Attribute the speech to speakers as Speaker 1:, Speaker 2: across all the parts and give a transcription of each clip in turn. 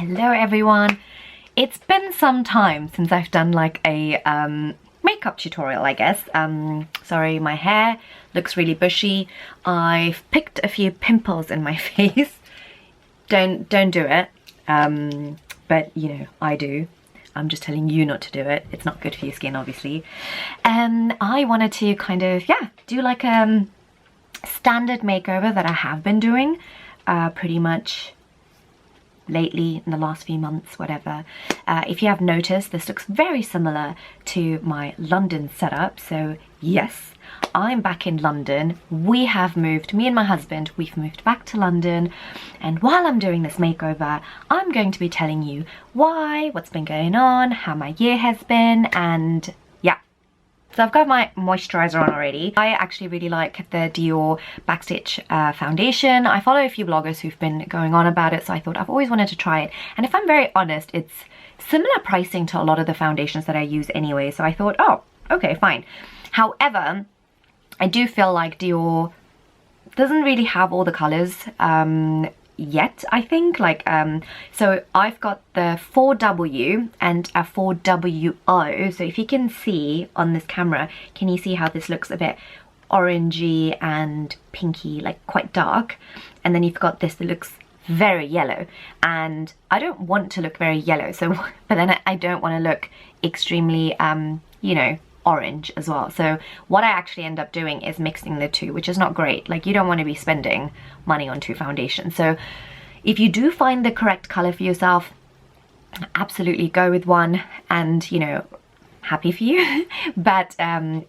Speaker 1: Hello everyone. It's been some time since I've done like a makeup tutorial, I guess. Sorry, my hair looks really bushy. I've picked a few pimples in my face. Don't do it. But you know, I do. I'm just telling you not to do it. It's not good for your skin, obviously. I wanted to kind of, yeah, do like a standard makeover that I have been doing pretty much lately in the last few months, whatever. If you have noticed, this looks very similar to my London setup. So yes, I'm back in London. We have moved, me and my husband, we've moved back to London. And while I'm doing this makeover, I'm going to be telling you why, what's been going on, how my year has been, and yeah. So I've got my moisturizer on already. I actually really like the Dior Backstage foundation. I follow a few bloggers who've been going on about it, so I thought I've always wanted to try it. And if I'm very honest, it's similar pricing to a lot of the foundations that I use anyway, so I thought, oh, okay, fine. However, I do feel like Dior doesn't really have all the colors yet, I think. Like, so I've got the 4W and a 4WO. So if you can see on this camera, can you see how this looks a bit orangey and pinky, like quite dark? And then you've got this that looks very yellow, and I don't want to look very yellow, so but then I don't want to look extremely you know, orange as well. So what I actually end up doing is mixing the two, which is not great. Like, you don't want to be spending money on two foundations. So if you do find the correct color for yourself, absolutely go with one, and you know, happy for you. But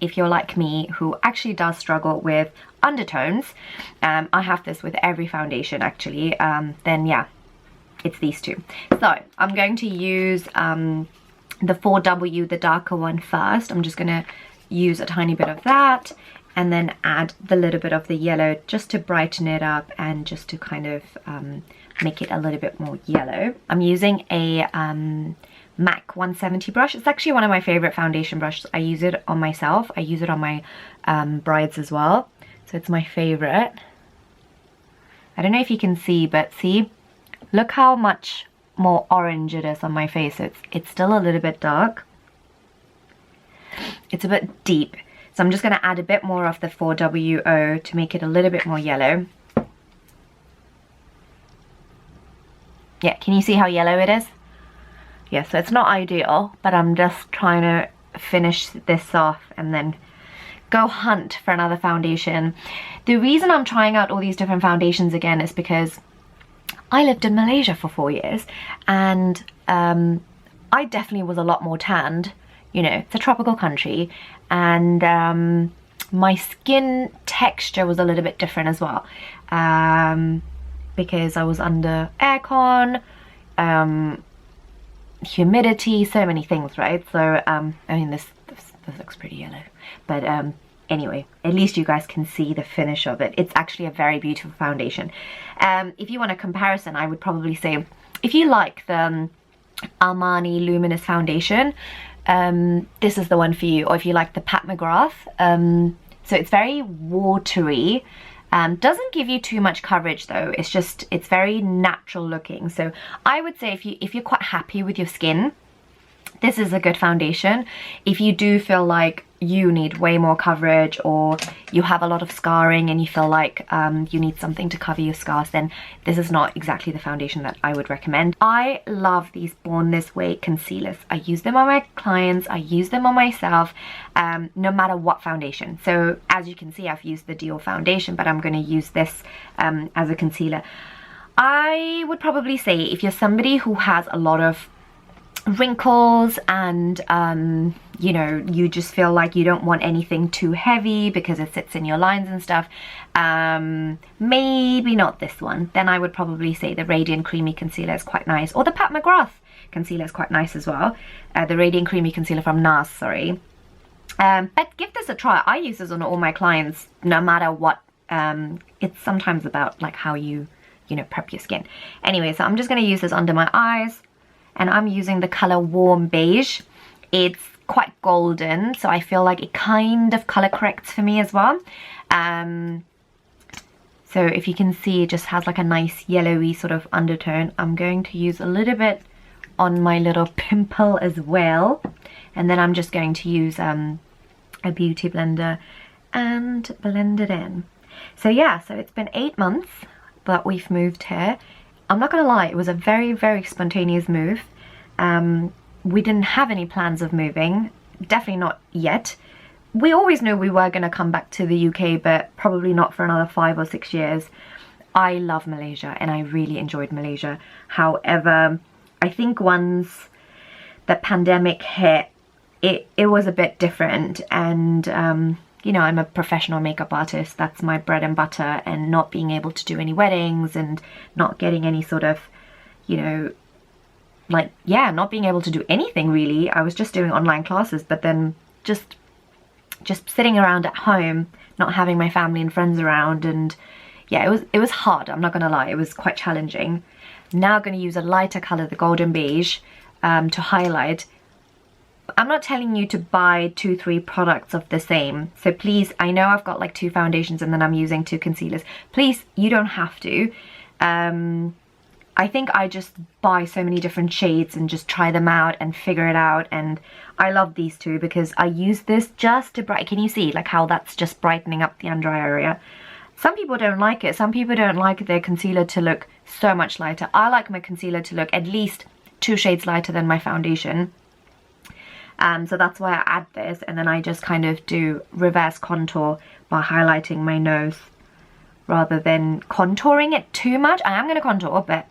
Speaker 1: if you're like me, who actually does struggle with undertones, I have this with every foundation actually, then yeah, it's these two. So I'm going to use the 4W, the darker one, first. I'm just gonna use a tiny bit of that and then add the little bit of the yellow just to brighten it up and just to kind of make it a little bit more yellow. I'm using a MAC 170 brush. It's actually one of my favorite foundation brushes. I use it on myself. I use it on my brides as well. So it's my favorite. I don't know if you can see, but see, look how much more orange it is on my face. It's still a little bit dark. It's a bit deep. So I'm just going to add a bit more of the 4WO to make it a little bit more yellow. Yeah, can you see how yellow it is? Yeah, so it's not ideal, but I'm just trying to finish this off and then go hunt for another foundation. The reason I'm trying out all these different foundations again is because I lived in Malaysia for 4 years, and I definitely was a lot more tanned. You know, it's a tropical country, and my skin texture was a little bit different as well, because I was under aircon, humidity, so many things, right? So I mean, this looks pretty yellow, but anyway, at least you guys can see the finish of it. It's actually a very beautiful foundation. If you want a comparison, I would probably say, if you like the Armani Luminous foundation, this is the one for you. Or if you like the Pat McGrath, so it's very watery. Doesn't give you too much coverage though. It's very natural looking. So I would say if you're quite happy with your skin, this is a good foundation. If you do feel like you need way more coverage, or you have a lot of scarring and you feel like you need something to cover your scars, then this is not exactly the foundation that I would recommend. I love these Born This Way concealers. I use them on my clients, I use them on myself, no matter what foundation. So as you can see, I've used the Dior foundation, but I'm going to use this as a concealer. I would probably say if you're somebody who has a lot of wrinkles and you know, you just feel like you don't want anything too heavy because it sits in your lines and stuff, maybe not this one. Then I would probably say the Radiant Creamy Concealer is quite nice, or the Pat McGrath concealer is quite nice as well, the Radiant Creamy Concealer from NARS, sorry. But give this a try. I use this on all my clients no matter what. It's sometimes about like how you know, prep your skin. Anyway, so I'm just going to use this under my eyes, and I'm using the color Warm Beige. It's quite golden, so I feel like it kind of color corrects for me as well. So So if you can see, it just has like a nice yellowy sort of undertone. I'm going to use a little bit on my little pimple as well. And then I'm just going to use a beauty blender and blend it in. So yeah, so it's been 8 months that we've moved here. I'm not gonna lie, it was a very, very spontaneous move. We didn't have any plans of moving, definitely not yet. We always knew we were gonna come back to the UK, but probably not for another 5 or 6 years. I love Malaysia and I really enjoyed Malaysia. However, I think once the pandemic hit, it was a bit different, and you know, I'm a professional makeup artist, that's my bread and butter, and not being able to do any weddings and not getting any sort of, you know, like, yeah, not being able to do anything really. I was just doing online classes, but then just sitting around at home, not having my family and friends around, and yeah, it was hard, I'm not gonna lie, it was quite challenging. Now I'm gonna use a lighter color, the golden beige, to highlight. I'm not telling you to buy 2-3 products of the same, so please, I know I've got like 2 foundations and then I'm using 2 concealers. Please, you don't have to. I think I just buy so many different shades and just try them out and figure it out, and I love these 2 because I use this just to brighten. Can you see like how that's just brightening up the under eye area? Some people don't like it. Some people don't like their concealer to look so much lighter. I like my concealer to look at least 2 shades lighter than my foundation. So that's why I add this, and then I just kind of do reverse contour by highlighting my nose rather than contouring it too much. I am going to contour, but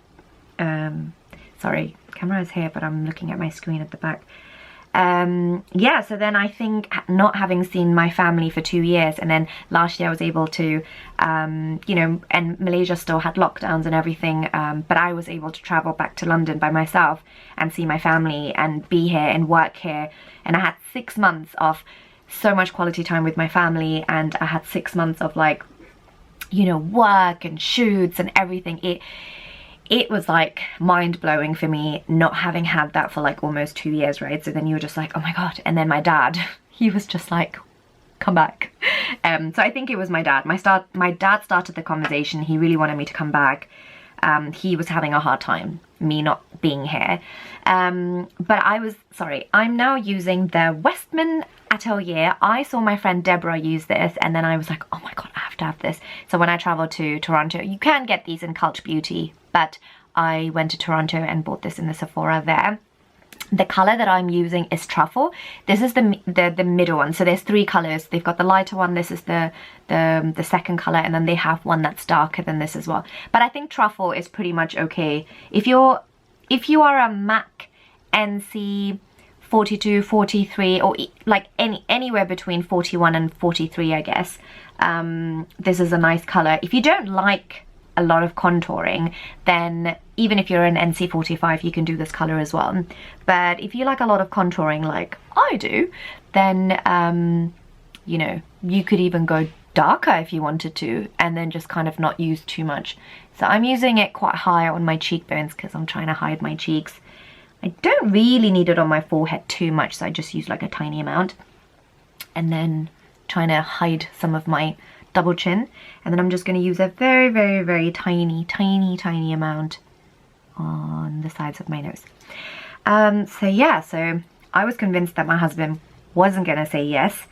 Speaker 1: sorry, camera is here, but I'm looking at my screen at the back. Yeah, so then I think not having seen my family for 2 years, and then last year I was able to, you know, and Malaysia still had lockdowns and everything, but I was able to travel back to London by myself and see my family and be here and work here. And I had 6 months of so much quality time with my family, and I had 6 months of like, you know, work and shoots and everything. It was like mind-blowing for me not having had that for like almost 2 years, right? So then you were just like, oh my god. And then my dad, he was just like, come back. So I think it was my dad. My dad started the conversation. He really wanted me to come back. He was having a hard time, me not being here. But I'm now using the Westman Atelier. I saw my friend Dipbrow use this, and then I was like, oh my god, I have to have this. So when I travel to Toronto, you can get these in Cult Beauty, but I went to Toronto and bought this in the Sephora there. The color that I'm using is Truffle. This is the middle one. So there's 3 colors. They've got the lighter one. This is the second color, and then they have one that's darker than this as well. But I think Truffle is pretty much okay. If you are a MAC NC 42, 43, or like anywhere between 41 and 43, I guess, this is a nice color. If you don't like a lot of contouring, then even if you're an NC45, you can do this color as well. But if you like a lot of contouring like I do, then you know, you could even go darker if you wanted to, and then just kind of not use too much. So I'm using it quite high on my cheekbones because I'm trying to hide my cheeks. I don't really need it on my forehead too much, so I just use like a tiny amount, and then trying to hide some of my double chin. And then I'm just going to use a very, very, very tiny amount on the sides of my nose. So yeah, so I was convinced that my husband wasn't going to say yes.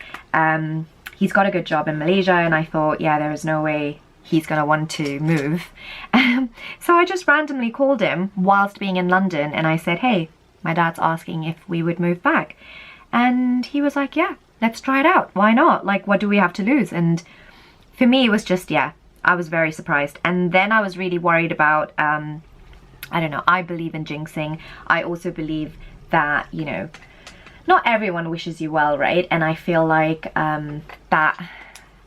Speaker 1: He's got a good job in Malaysia, and I thought, yeah, there is no way he's going to want to move. So I just randomly called him whilst being in London, and I said, hey, my dad's asking if we would move back. And he was like, yeah, let's try it out. Why not? Like, what do we have to lose? And for me, it was just, yeah, I was very surprised. And then I was really worried about, I don't know, I believe in jinxing. I also believe that, you know, not everyone wishes you well, right? And I feel like that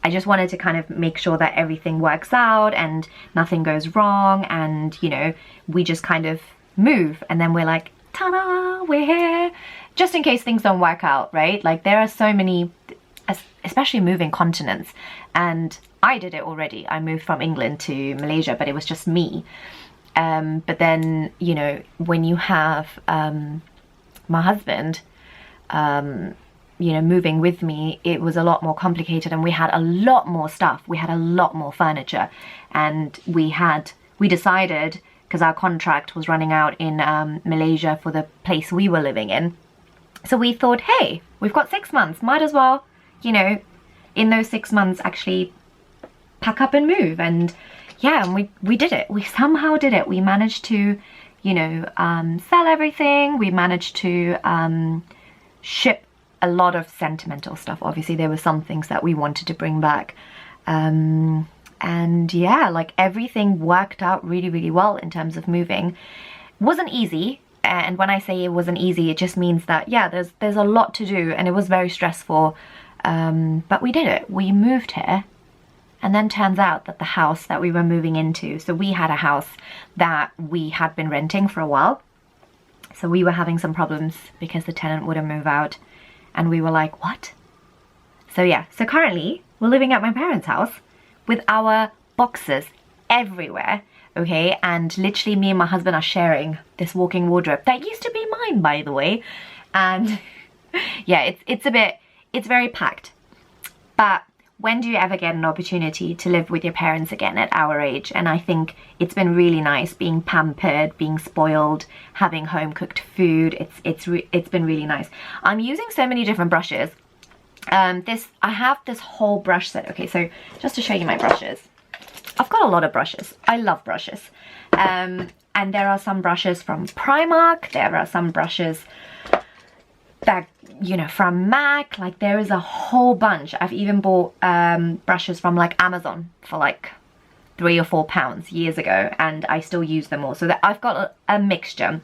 Speaker 1: I just wanted to kind of make sure that everything works out and nothing goes wrong, and, you know, we just kind of move and then we're like, ta-da, we're here. Just in case things don't work out, right? Like, there are so many, especially moving continents, and I did it already. I moved from England to Malaysia, but it was just me. But then, you know, when you have my husband, you know, moving with me, it was a lot more complicated, and we had a lot more stuff. We had a lot more furniture, and we decided, because our contract was running out in Malaysia for the place we were living in. So we thought, hey, we've got 6 months, might as well, you know, in those 6 months actually pack up and move. And yeah, and we did it. We somehow did it. We managed to, you know, sell everything. We managed to ship a lot of sentimental stuff. Obviously there were some things that we wanted to bring back, and yeah, like everything worked out really, really well in terms of moving. Wasn't easy, and when I say it wasn't easy, it just means that yeah, there's a lot to do, and it was very stressful, but we did it. We moved here, and then turns out that the house that we were moving into, so we had a house that we had been renting for a while, so we were having some problems because the tenant wouldn't move out. And we were like, what? So yeah, so currently we're living at my parents' house with our boxes everywhere, okay? And literally me and my husband are sharing this walk-in wardrobe that used to be mine, by the way. And yeah, it's very packed. But when do you ever get an opportunity to live with your parents again at our age? And I think it's been really nice being pampered, being spoiled, having home cooked food. It's been really nice. I'm using so many different brushes. I have this whole brush set. Okay, so just to show you my brushes, I've got a lot of brushes. I love brushes. And there are some brushes from Primark. There are some brushes that, you know, from MAC. Like there is a whole bunch. I've even bought brushes from like Amazon for like £3 or £4 years ago, and I still use them all. So that I've got a mixture.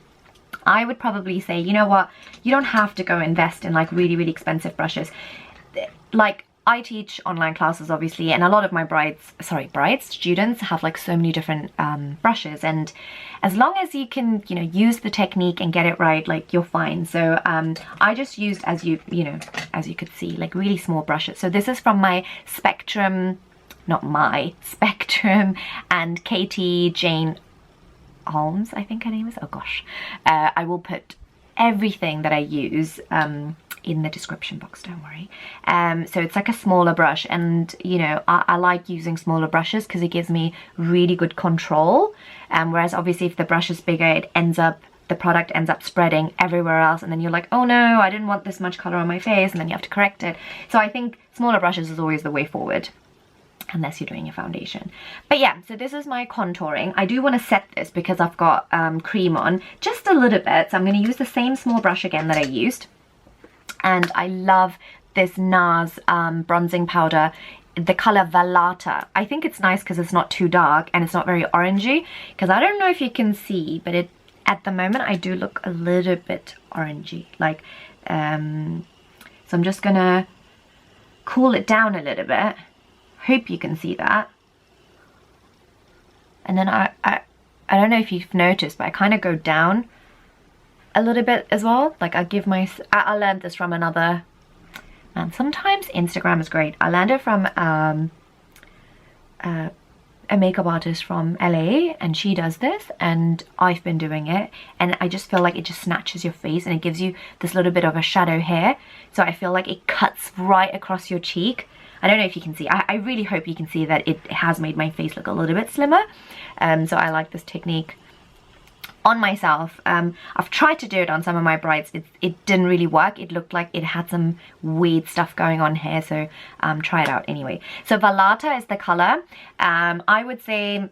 Speaker 1: I would probably say, you know what, you don't have to go invest in like really, really expensive brushes. Like I teach online classes obviously, and a lot of my students have like so many different brushes, and as long as you can, you know, use the technique and get it right, like you're fine. So I just used, as you could see, like really small brushes. So this is from my Spectrum, not my Spectrum, and Katie Jane Holmes, I think her name is. Oh gosh, I will put everything that I use in the description box, don't worry. So it's like a smaller brush, and you know, I like using smaller brushes because it gives me really good control, whereas obviously if the brush is bigger, the product ends up spreading everywhere else, and then you're like, oh no, I didn't want this much color on my face, and then you have to correct it. So I think smaller brushes is always the way forward, unless you're doing your foundation. But yeah, so this is my contouring. I do want to set this because I've got cream on just a little bit, so I'm going to use the same small brush again that I used. And I love this NARS bronzing powder, the color Vallata. I think it's nice because it's not too dark and it's not very orangey, because I don't know if you can see, but at the moment I do look a little bit orangey, like so I'm just gonna cool it down a little bit. Hope you can see that. And then I don't know if you've noticed, but I kind of go down a little bit as well. Like I learned this from another, and sometimes Instagram is great. I learned it from a makeup artist from LA, and she does this, and I've been doing it, and I just feel like it just snatches your face and it gives you this little bit of a shadow here. So I feel like it cuts right across your cheek. I don't know if you can see. I really hope you can see that it has made my face look a little bit slimmer. So I like this technique on myself. I've tried to do it on some of my brides. It didn't really work. It looked like it had some weird stuff going on here, so try it out anyway. So Vallata is the color. I would say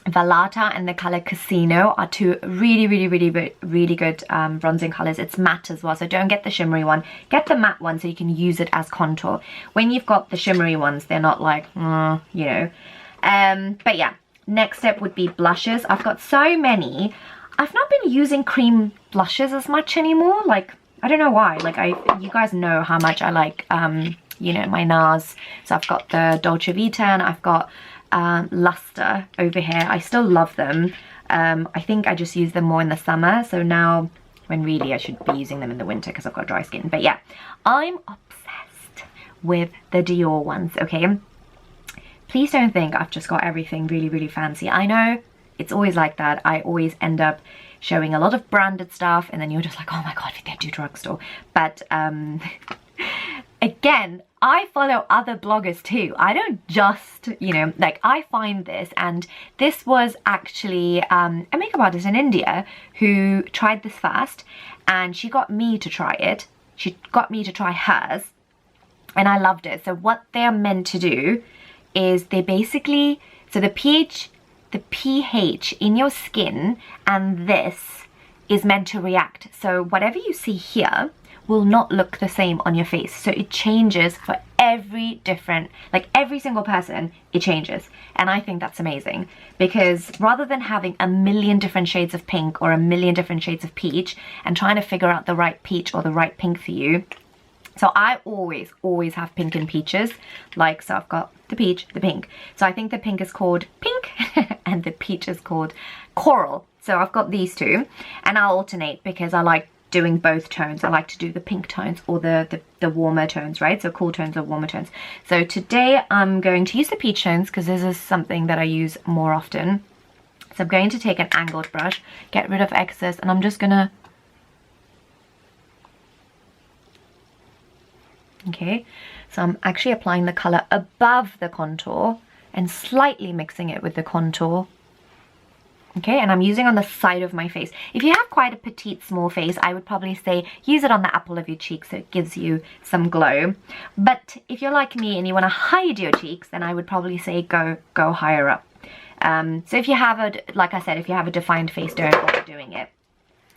Speaker 1: Vallata and the color Casino are two really good bronzing colors. It's matte as well, so don't get the shimmery one. Get the matte one so you can use it as contour. When you've got the shimmery ones, they're not like, you know. But yeah, next step would be blushes. I've got so many. I've not been using cream blushes as much anymore. Like, I don't know why. Like, you guys know how much I like, you know, my NARS. So I've got the Dolce Vita, and I've got Luster over here. I still love them. I think I just use them more in the summer. So now, when really I should be using them in the winter because I've got dry skin. But yeah, I'm obsessed with the Dior ones, okay? Please don't think I've just got everything really fancy. I know it's always like that. I always end up showing a lot of branded stuff, and then you're just like, oh my god, Vithya, do drugstore. But again, I follow other bloggers too. I don't just, you know, like I find this, and this was actually a makeup artist in India who tried this first, and she got me to try it. She got me to try hers, and I loved it. So what they're meant to do is they basically, so the pH in your skin and this is meant to react. So whatever you see here will not look the same on your face. So it changes for every different, like every single person, it changes. And I think that's amazing, because rather than having a million different shades of pink or a million different shades of peach and trying to figure out the right peach or the right pink for you, so I always have pink and peaches. Like, so I've got the peach, the pink. So I think the pink is called pink and the peach is called coral. So I've got these two, and I'll alternate because I like doing both tones. I like to do the pink tones or the warmer tones, right? So cool tones or warmer tones. So today I'm going to use the peach tones because this is something that I use more often. So I'm going to take an angled brush, get rid of excess, and I'm just gonna, okay, so I'm actually applying the color above the contour and slightly mixing it with the contour. Okay, and I'm using on the side of my face. If you have quite a petite, small face, I would probably say use it on the apple of your cheek so it gives you some glow. But if you're like me and you want to hide your cheeks, then I would probably say go higher up. So if you have a, like I said, if you have a defined face, don't bother doing it.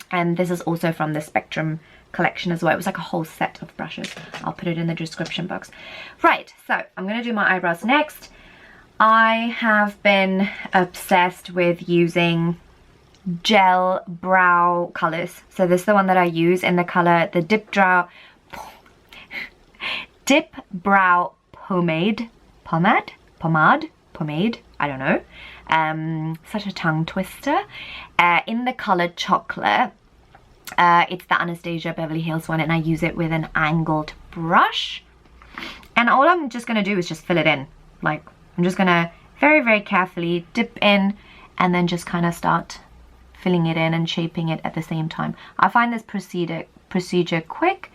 Speaker 1: And this is also from the Spectrum collection as well. It was like a whole set of brushes. I'll put it in the description box. Right, so I'm going to do my eyebrows next. I have been obsessed with using gel brow colors. So this is the one that I use in the color, the Dipbrow Pomade, I don't know. Such a tongue twister. In the color Chocolate. It's the Anastasia Beverly Hills one, and I use it with an angled brush. And all I'm just going to do is just fill it in. Like, I'm just going to very carefully dip in and then just kind of start filling it in and shaping it at the same time. I find this procedure quick,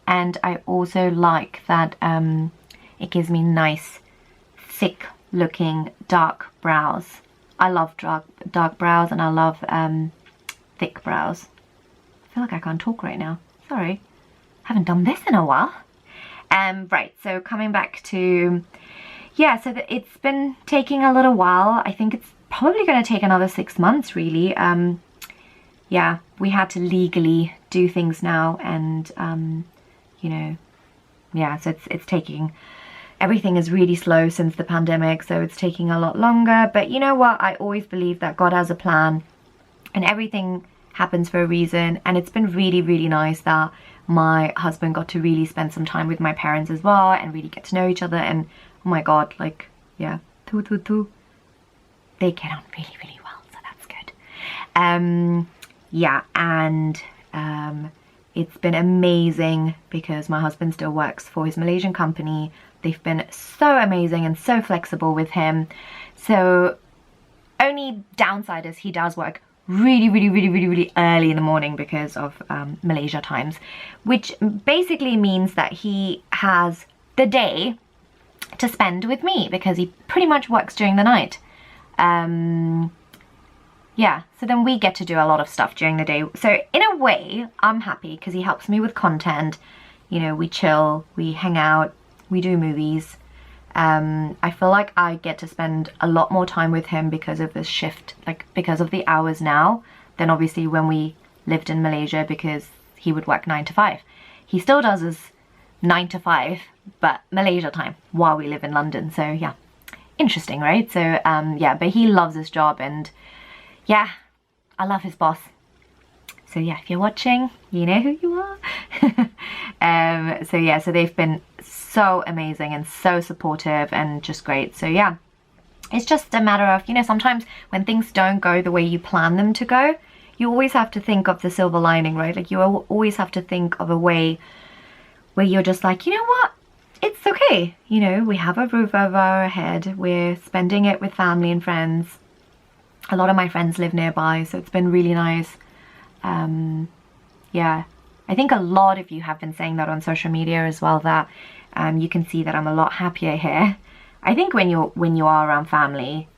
Speaker 1: and I also like that it gives me nice, thick looking dark brows. I love dark brows, and I love thick brows. I feel like I can't talk right now. Sorry. Haven't done this in a while. Right, so coming back to, yeah, so it's been taking a little while. I think it's probably going to take another 6 months, really. Yeah, we had to legally do things now, and, you know, yeah, so it's taking, everything is really slow since the pandemic, so it's taking a lot longer. But you know what? I always believe that God has a plan, and everything happens for a reason. And it's been really nice that my husband got to really spend some time with my parents as well and really get to know each other. And oh my god, like, yeah, they get on really well, so that's good. Yeah, and it's been amazing because my husband still works for his Malaysian company. They've been so amazing and so flexible with him. So only downside is he does work really early in the morning because of Malaysia times, which basically means that he has the day to spend with me because he pretty much works during the night. Yeah, so then we get to do a lot of stuff during the day. So in a way, I'm happy because he helps me with content. You know, we chill, we hang out, we do movies. I feel like I get to spend a lot more time with him because of this shift, like because of the hours now, than obviously when we lived in Malaysia, because he would work 9 to 5. He still does his 9 to 5, but Malaysia time while we live in London. So yeah, interesting, right? So yeah, but he loves his job, and yeah, I love his boss. So yeah, if you're watching, you know who you are. So yeah, so they've been so amazing and so supportive and just great. So yeah, it's just a matter of, you know, sometimes when things don't go the way you plan them to go, you always have to think of the silver lining, right? Like you always have to think of a way where you're just like, you know what, it's okay. You know, we have a roof over our head, we're spending it with family and friends. A lot of my friends live nearby, so it's been really nice. Yeah, I think a lot of you have been saying that on social media as well, that you can see that I'm a lot happier here. I think when you are around family,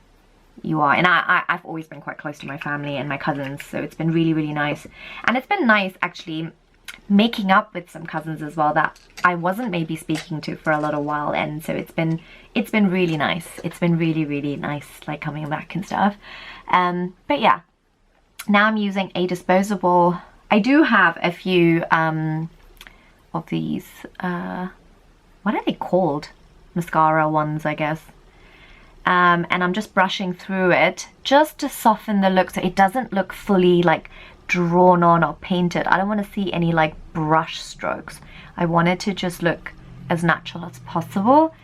Speaker 1: you are, and I've always been quite close to my family and my cousins, so it's been really, really nice. And it's been nice actually making up with some cousins as well that I wasn't maybe speaking to for a little while, and so it's been really nice. It's been really, really nice, like coming back and stuff. But yeah, now I'm using a disposable. I do have a few of these what are they called? Mascara ones, I guess. And I'm just brushing through it just to soften the look so it doesn't look fully like drawn on or painted. I don't want to see any like brush strokes. I want it to just look as natural as possible.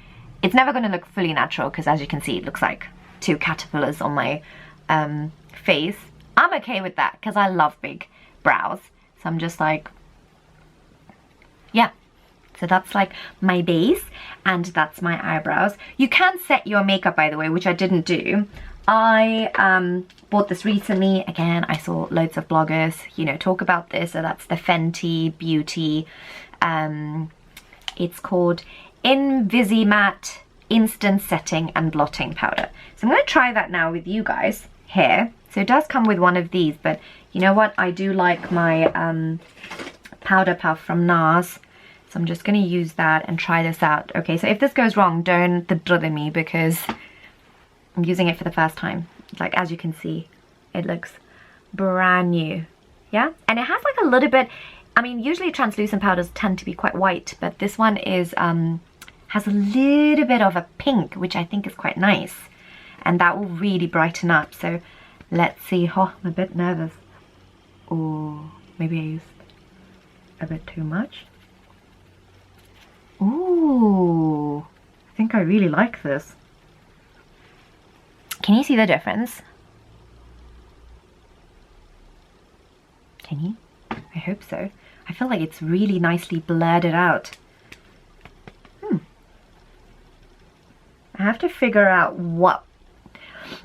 Speaker 1: It's never going to look fully natural because, as you can see, it looks like two caterpillars on my face. I'm okay with that because I love big brows. So I'm just like, yeah. So that's like my base, and that's my eyebrows. You can set your makeup, by the way, which I didn't do. I bought this recently. Again, I saw loads of bloggers, you know, talk about this. So that's the Fenty Beauty. It's called Invisimatte Instant Setting and Blotting Powder. So I'm going to try that now with you guys here. So it does come with one of these, but you know what? I do like my powder puff from NARS. So I'm just going to use that and try this out. Okay, so if this goes wrong, don't bother me because I'm using it for the first time. Like, as you can see, it looks brand new. Yeah, and it has like a little bit, I mean, usually translucent powders tend to be quite white, but this one is has a little bit of a pink, which I think is quite nice, and that will really brighten up. So let's see. Oh, I'm a bit nervous. Oh, maybe I used a bit too much. Ooh, I think I really like this. Can you see the difference? Can you? I hope so. I feel like it's really nicely blurred it out. I have to figure out what...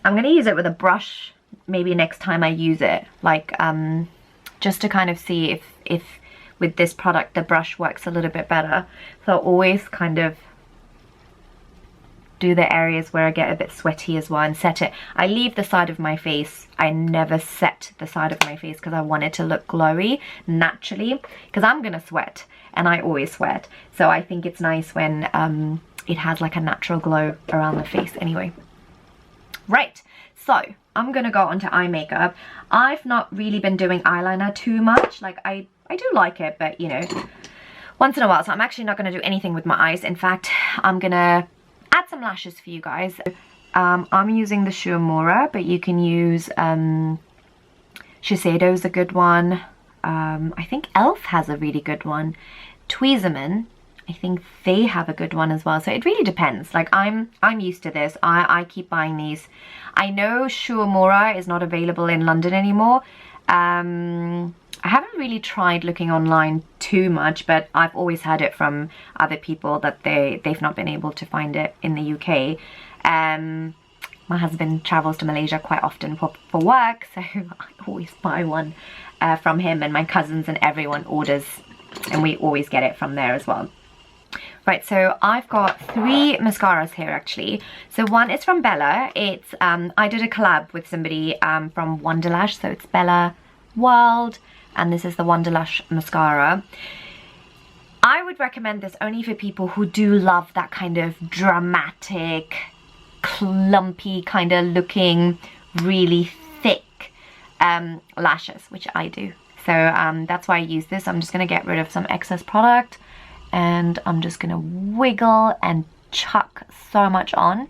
Speaker 1: I'm going to use it with a brush maybe next time I use it. Like, just to kind of see if with this product the brush works a little bit better. So I'll always kind of do the areas where I get a bit sweaty as well and set it. I leave the side of my face. I never set the side of my face because I want it to look glowy naturally, because I'm gonna sweat and I always sweat. So I think it's nice when it has like a natural glow around the face anyway. Right, so I'm gonna go onto eye makeup. I've not really been doing eyeliner too much. Like I do like it, but you know, once in a while. So I'm actually not gonna do anything with my eyes. In fact, I'm gonna add some lashes for you guys. I'm using the Uemura, but you can use Shiseido's a good one. I think Elf has a really good one. Tweezerman, I think they have a good one as well. So it really depends. Like I'm used to this. I keep buying these. I know Uemura is not available in London anymore. I haven't really tried looking online too much, but I've always heard it from other people that they've not been able to find it in the UK. My husband travels to Malaysia quite often for work, so I always buy one from him, and my cousins and everyone orders, and we always get it from there as well. Right, so I've got 3 mascaras here actually. So one is from Bella. It's I did a collab with somebody from Wanderlash, so it's Bellaworld, and this is the Wanderlash mascara. I would recommend this only for people who do love that kind of dramatic, clumpy kind of looking, really thick lashes, which I do. So that's why I use this. I'm just going to get rid of some excess product, and I'm just going to wiggle and chuck so much on.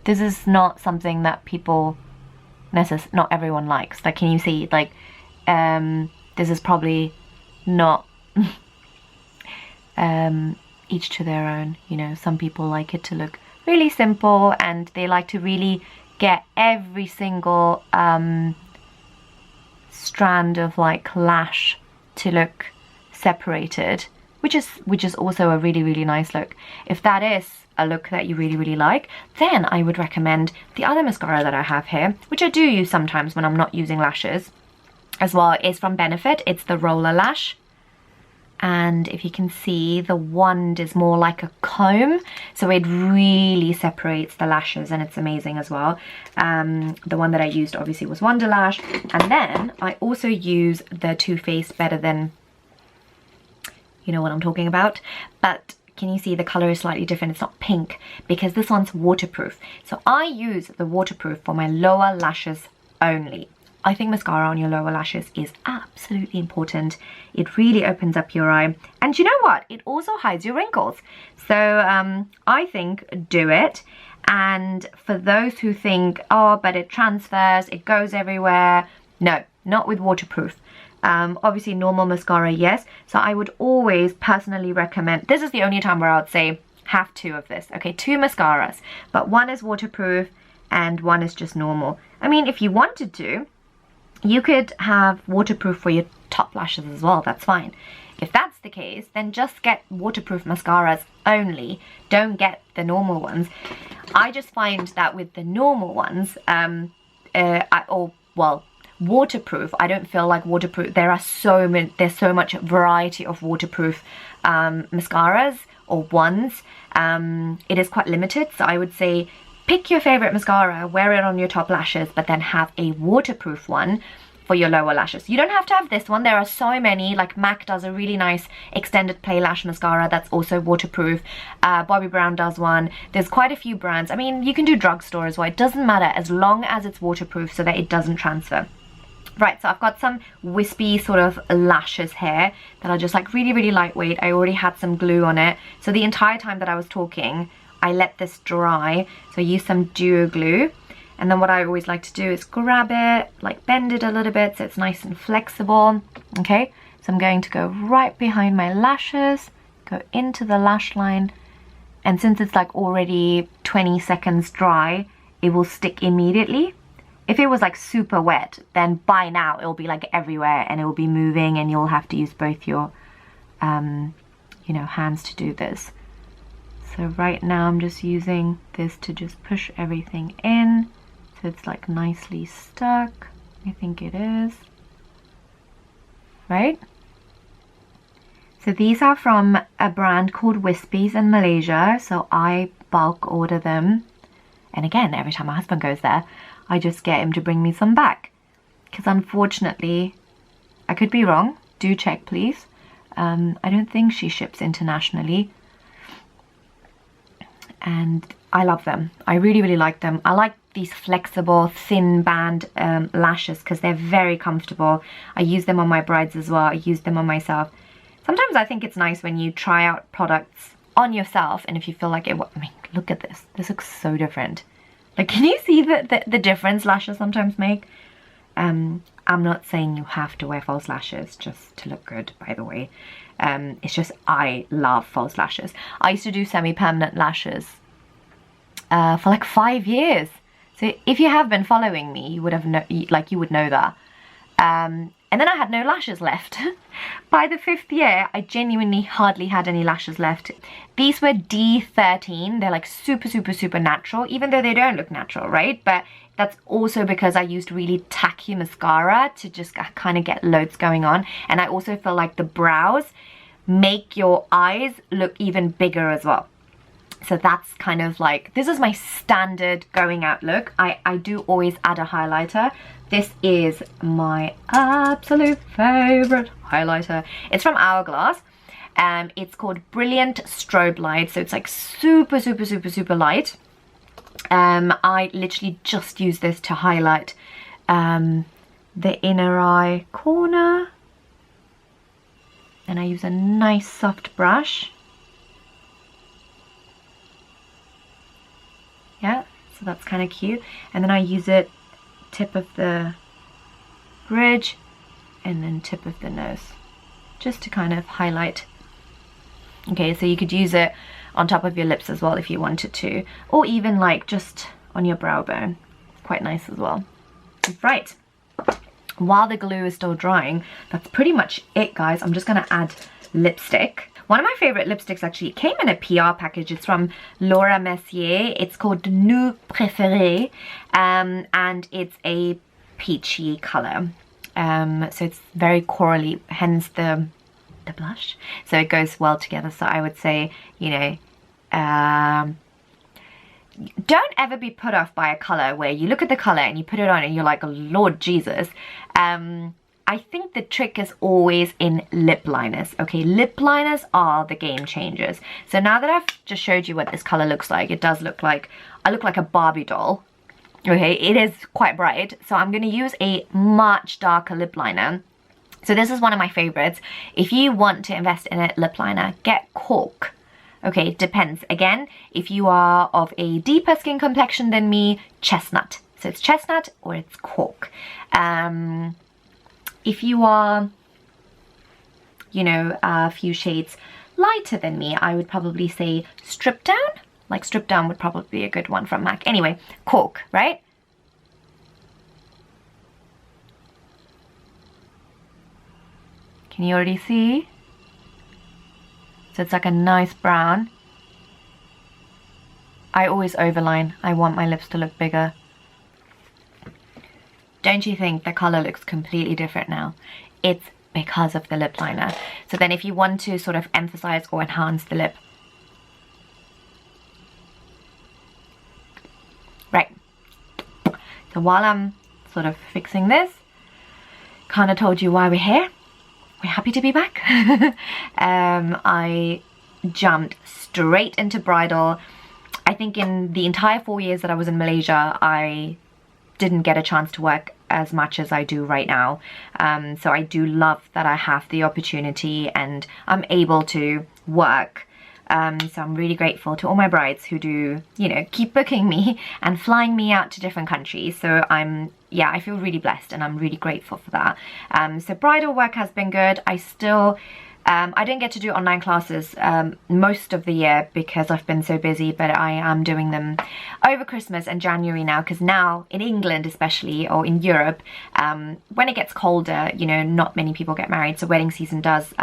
Speaker 1: This is not something that people not everyone likes. Like, can you see, like, this is probably not each to their own, you know. Some people like it to look really simple, and they like to really get every single strand of like lash to look separated, which is also a really, really nice look. If that is a look that you really, really like, then I would recommend the other mascara that I have here, which I do use sometimes when I'm not using lashes. as well is from Benefit. It's the Roller Lash. And if you can see, the wand is more like a comb, so it really separates the lashes, and it's amazing as well. The one that I used obviously was Wanderlash, and then I also use the Too Faced Better Than, you know what I'm talking about. But can you see the color is slightly different? It's not pink because this one's waterproof. So I use the waterproof for my lower lashes only. I think mascara on your lower lashes is absolutely important. It really opens up your eye. And you know what? It also hides your wrinkles. So I think do it. And for those who think, oh, but it transfers, it goes everywhere. No, not with waterproof. Obviously normal mascara, yes. So I would always personally recommend, this is the only time where I would say have 2 of this. Okay, 2 mascaras. But one is waterproof and one is just normal. I mean, if you wanted to, you could have waterproof for your top lashes as well, that's fine. If that's the case, then just get waterproof mascaras only. Don't get the normal ones. I just find that with the normal ones, waterproof, I don't feel like waterproof, there's so much variety of waterproof mascaras or ones. It is quite limited, so I would say pick your favorite mascara, wear it on your top lashes, but then have a waterproof one for your lower lashes. You don't have to have this one. There are so many, like MAC does a really nice extended play lash mascara that's also waterproof. Bobbi Brown does one. There's quite a few brands. I mean, you can do drugstore as well. It doesn't matter as long as it's waterproof so that it doesn't transfer. Right, so I've got some wispy sort of lashes here that are just like really, really lightweight. I already had some glue on it. So the entire time that I was talking, I let this dry. So I used some duo glue. And then what I always like to do is grab it, like bend it a little bit so it's nice and flexible. Okay, so I'm going to go right behind my lashes, go into the lash line. And since it's like already 20 seconds dry, it will stick immediately. If it was like super wet, then by now it'll be like everywhere and it will be moving and you'll have to use both your, you know, hands to do this. So right now I'm just using this to just push everything in. So it's like nicely stuck. I think it is. Right? So these are from a brand called Wispies in Malaysia. So I bulk order them. And again, every time my husband goes there, I just get him to bring me some back. Because unfortunately, I could be wrong. Do check, please. I don't think she ships internationally. And I love them. I really, really like them. I like these flexible, thin band lashes because they're very comfortable. I use them on my brides as well. I use them on myself. Sometimes I think it's nice when you try out products on yourself and if you feel like it, I mean, look at this. This looks so different. Like, can you see the difference lashes sometimes make? I'm not saying you have to wear false lashes just to look good, by the way. It's just I love false lashes. I used to do semi-permanent lashes for like 5 years. So if you have been following me, you would have you would know that. And then I had no lashes left. By the 5th year, I genuinely hardly had any lashes left. These were D13. They're like super, super, super natural, even though they don't look natural, right? But that's also because I used really tacky mascara to just kind of get loads going on. And I also feel like the brows make your eyes look even bigger as well. So that's kind of like, this is my standard going out look. I do always add a highlighter. This is my absolute favorite highlighter. It's from Hourglass. It's called Brilliant Strobelight. So it's like super, super, super, super light. I literally just use this to highlight the inner eye corner. And I use a nice soft brush. Yeah, so that's kind of cute. And then I use it tip of the bridge and then tip of the nose just to kind of highlight. Okay, so you could use it on top of your lips as well if you wanted to, or even like just on your brow bone. Quite nice as well. Right, while the glue is still drying, that's pretty much it, guys. I'm just gonna add lipstick. One of my favorite lipsticks actually came in a PR package. It's from Laura Mercier. It's called Prefere, and it's a peachy color. So it's very corally, hence the blush. So it goes well together. So I would say, you know, don't ever be put off by a color where you look at the color and you put it on and you're like, oh, Lord Jesus. I think the trick is always in lip liners. Okay, lip liners are the game changers. So now that I've just showed you what this color looks like, it does look like, I look like a Barbie doll. Okay, it is quite bright. So I'm going to use a much darker lip liner. So this is one of my favorites. If you want to invest in a lip liner, get Cork. Okay, depends. Again, if you are of a deeper skin complexion than me, chestnut. So it's chestnut or it's Cork. If you are, you know, a few shades lighter than me, I would probably say Strip Down. Like Strip Down would probably be a good one from MAC. Anyway, Cork, right? Can you already see? So it's like a nice brown. I always overline. I want my lips to look bigger. Don't you think the color looks completely different now? It's because of the lip liner. So then if you want to sort of emphasize or enhance the lip. Right. So while I'm sort of fixing this, kind of told you why we're here. We're happy to be back. I jumped straight into bridal. I think in the entire 4 years that I was in Malaysia, I didn't get a chance to work as much as I do right now. So I do love that I have the opportunity and I'm able to work. So I'm really grateful to all my brides who do, you know, keep booking me and flying me out to different countries. So yeah, I feel really blessed and I'm really grateful for that. So bridal work has been good. I still, I didn't get to do online classes most of the year because I've been so busy, but I am doing them over Christmas and January now, because now in England especially, or in Europe, when it gets colder, you know, not many people get married, so wedding season does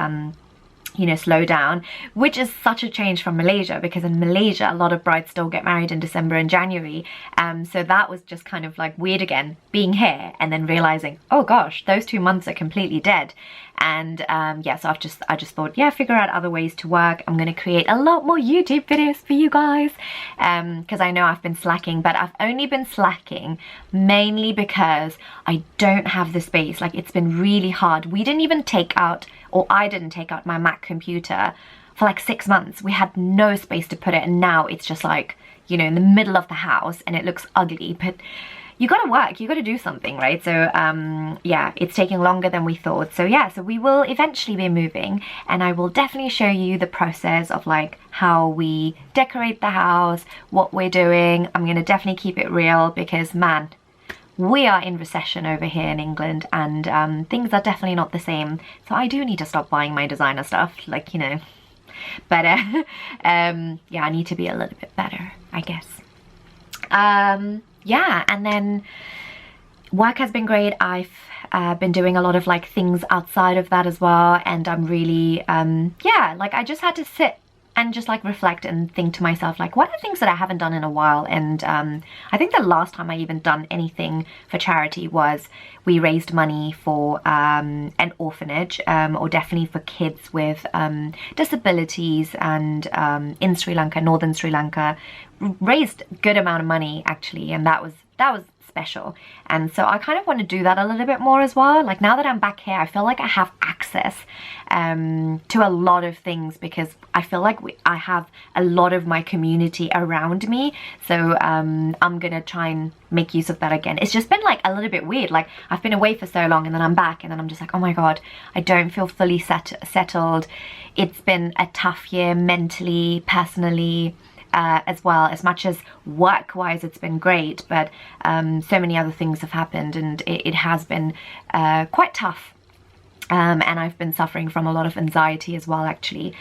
Speaker 1: you know, slow down, which is such a change from Malaysia, because in Malaysia a lot of brides still get married in December and January. So that was just kind of like weird again, being here and then realizing, oh gosh, those 2 months are completely dead. And yeah, so I just thought, yeah, figure out other ways to work. I'm gonna create a lot more YouTube videos for you guys, because I know I've been slacking, but I've only been slacking mainly because I don't have the space. Like, it's been really hard. We didn't even take out, or I didn't take out my Mac computer for like 6 months. We had no space to put it, and now it's just like, you know, in the middle of the house and it looks ugly, but you gotta work, you gotta do something, right? So yeah, it's taking longer than we thought. So yeah, so we will eventually be moving, and I will definitely show you the process of like how we decorate the house, what we're doing. I'm gonna definitely keep it real, because man, we are in recession over here in England, and things are definitely not the same. So I do need to stop buying my designer stuff, like, you know. But yeah, I need to be a little bit better, I guess. Yeah, and then work has been great. I've been doing a lot of like things outside of that as well, and I'm really yeah, like I just had to sit and just like reflect and think to myself, like, what are things that I haven't done in a while? And I think the last time I even done anything for charity was we raised money for an orphanage, or definitely for kids with disabilities, and in Sri Lanka, northern Sri Lanka, raised a good amount of money actually, and that was special. And so I kind of want to do that a little bit more as well. Like, now that I'm back here, I feel like I have access to a lot of things, because I feel like I have a lot of my community around me. So I'm gonna try and make use of that again. It's just been like a little bit weird. Like, I've been away for so long, and then I'm back, and then I'm just like, oh my god, I don't feel fully settled. It's been a tough year mentally, personally, as well. As much as work-wise it's been great, but so many other things have happened, and it has been quite tough. And I've been suffering from a lot of anxiety as well, actually,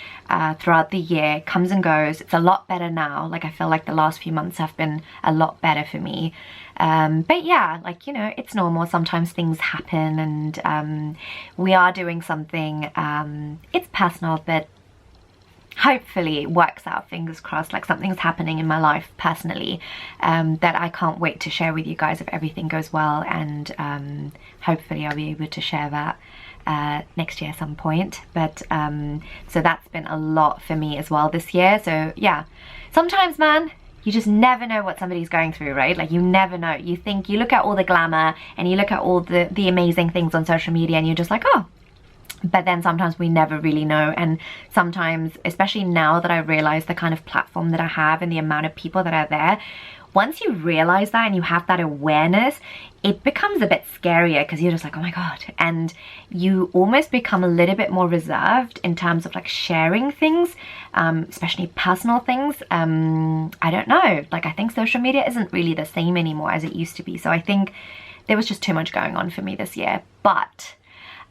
Speaker 1: throughout the year. It comes and goes. It's a lot better now. Like, I feel like the last few months have been a lot better for me. But yeah, like, you know, it's normal. Sometimes things happen, and we are doing something. It's personal, but hopefully it works out, fingers crossed. Like something's happening in my life personally that I can't wait to share with you guys if everything goes well, and hopefully I'll be able to share that next year at some point. But so that's been a lot for me as well this year. So yeah, sometimes, man, you just never know what somebody's going through, right? Like you never know. You think, you look at all the glamour and you look at all the amazing things on social media and you're just like, oh. But then sometimes we never really know. And sometimes, especially now that I realize the kind of platform that I have and the amount of people that are there, once you realize that and you have that awareness, it becomes a bit scarier because you're just like, oh my God. And you almost become a little bit more reserved in terms of like sharing things, especially personal things. I don't know, like I think social media isn't really the same anymore as it used to be. So I think there was just too much going on for me this year. But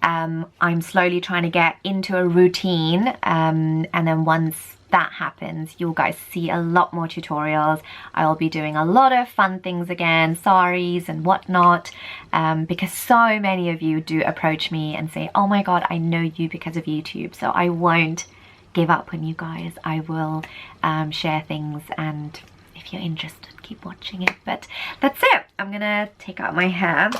Speaker 1: I'm slowly trying to get into a routine, and then once that happens, you guys see a lot more tutorials. I'll be doing a lot of fun things again, saris and whatnot, because so many of you do approach me and say, oh my God, I know you because of YouTube. So I won't give up on you guys. I will share things, and if you're interested, keep watching it. But that's it. I'm gonna take out my hair,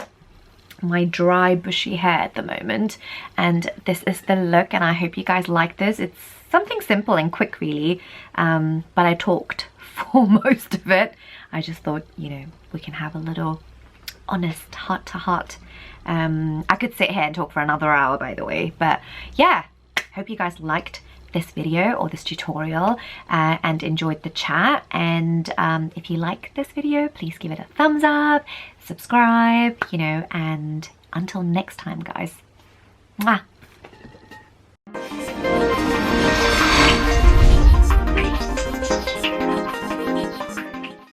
Speaker 1: my dry bushy hair at the moment, and this is the look, and I hope you guys like this. It's something simple and quick really, but I talked for most of it. I just thought, you know, we can have a little honest heart to heart. I could sit here and talk for another hour, by the way, but yeah, hope you guys liked this video or this tutorial and enjoyed the chat. And if you like this video, please give it a thumbs up, subscribe, you know, and until next time, guys. Mwah.